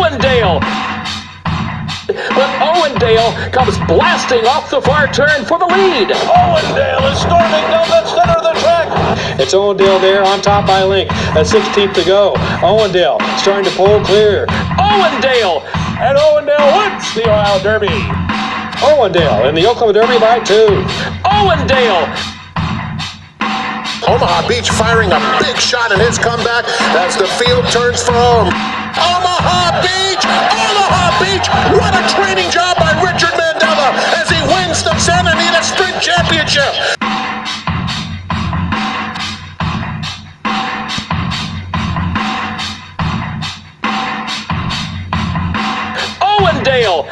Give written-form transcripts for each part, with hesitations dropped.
Owendale. But Owendale comes blasting off the far turn for the lead. Owendale is storming down the center of the track. It's Owendale there on top by length. A 16th to go. Owendale starting to pull clear. Owendale! And Owendale wins the Ohio Derby. Owendale in the Oklahoma Derby by 2. Owendale! Omaha Beach firing a big shot in his comeback as the field turns for home. Omaha Beach! Omaha Beach! What a training job by Richard Mandela as he wins the Santa Anita Sprint Championship! Owendale!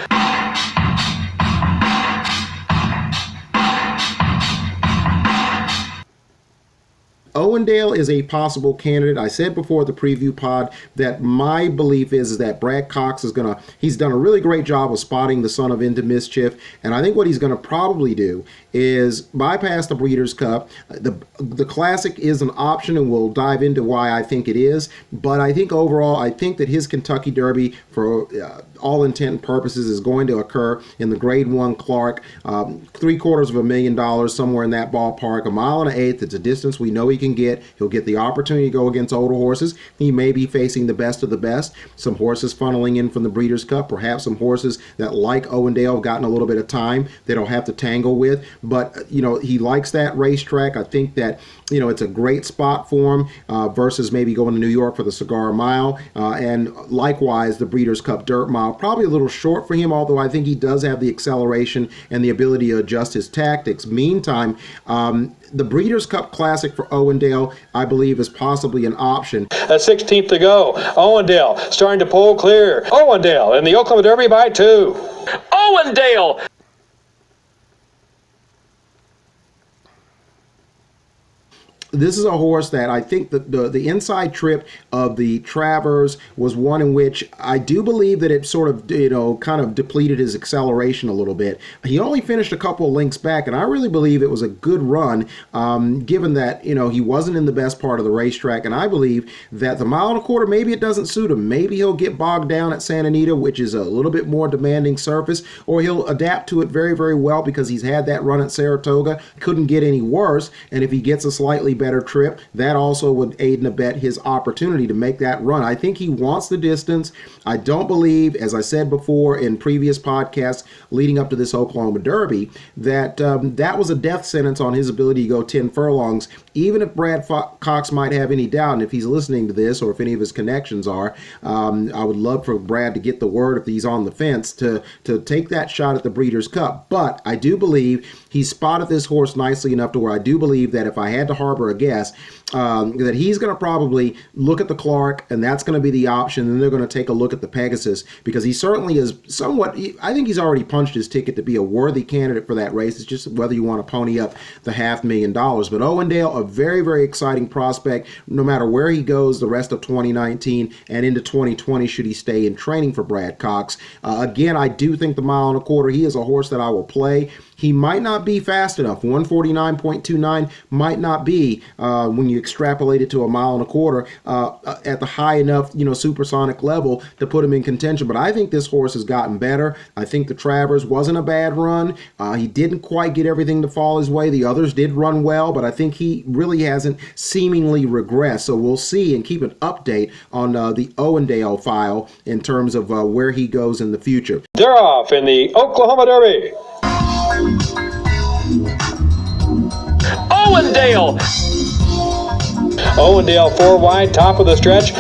Owendale is a possible candidate. I said before the preview pod that my belief is that Brad Cox is he's done a really great job of spotting the son of Into Mischief, and I think what he's going to probably do is bypass the Breeders' Cup. The Classic is an option, and we'll dive into why I think it is, but I think overall, I think that his Kentucky Derby, for all intent and purposes, is going to occur in the Grade 1 Clark, $750,000, somewhere in that ballpark, 1.1 miles. It's a distance we know he can get. He'll get the opportunity to go against older horses. He may be facing the best of the best. Some horses funneling in from the Breeders' Cup, perhaps some horses that, like Owendale, have gotten a little bit of time that he'll have to tangle with. But, he likes that racetrack. I think that, it's a great spot for him versus maybe going to New York for the Cigar Mile. And likewise, the Breeders' Cup Dirt Mile, probably a little short for him, although I think he does have the acceleration and the ability to adjust his tactics. Meantime, the Breeders' Cup Classic for Owendale, I believe, is possibly an option. A 16th to go. Owendale starting to pull clear. Owendale in the Oklahoma Derby by 2. Owendale! This is a horse that I think the inside trip of the Travers was one in which I do believe that it sort of, kind of depleted his acceleration a little bit. He only finished a couple of lengths back, and I really believe it was a good run, given that, he wasn't in the best part of the racetrack. And I believe that the 1.25 miles, maybe it doesn't suit him. Maybe he'll get bogged down at Santa Anita, which is a little bit more demanding surface, or he'll adapt to it very, very well because he's had that run at Saratoga. Couldn't get any worse, and if he gets a slightly better trip, that also would aid and abet his opportunity to make that run. I think he wants the distance. I don't believe, as I said before in previous podcasts leading up to this Oklahoma Derby, that that was a death sentence on his ability to go 10 furlongs. Even if Brad Cox might have any doubt, and if he's listening to this or if any of his connections are, I would love for Brad to get the word if he's on the fence to take that shot at the Breeders' Cup. But I do believe he spotted this horse nicely enough to where I do believe that if I had to harbor a guess, that he's going to probably look at the Clark, and that's going to be the option. And they're going to take a look at the Pegasus because he certainly is somewhat, I think he's already punched his ticket to be a worthy candidate for that race. It's just whether you want to pony up the $500,000. But Owendale, a very, very exciting prospect, no matter where he goes the rest of 2019 and into 2020, should he stay in training for Brad Cox. Again, I do think the 1.25 miles, he is a horse that I will play. He might not be fast enough. 149.29 might not be when you extrapolate it to 1.25 miles at the high enough, supersonic level to put him in contention. But I think this horse has gotten better. I think the Travers wasn't a bad run. He didn't quite get everything to fall his way. The others did run well, but I think he really hasn't seemingly regressed. So we'll see and keep an update on the Owendale file in terms of where he goes in the future. They're off in the Oklahoma Derby. Owendale! Owendale 4 wide, top of the stretch.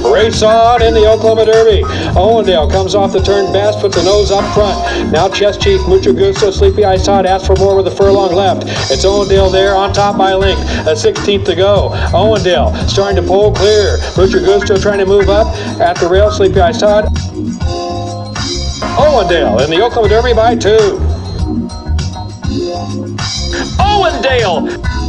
Race on in the Oklahoma Derby. Owendale comes off the turn best, puts the nose up front. Now Chest Chief, Mucho Gusto, Sleepy Eyes Todd asks for more with a furlong left. It's Owendale there on top by length. A 16th to go. Owendale starting to pull clear. Mucho Gusto trying to move up at the rail. Sleepy Eyes Todd. Owendale in the Oklahoma Derby by 2. Owendale!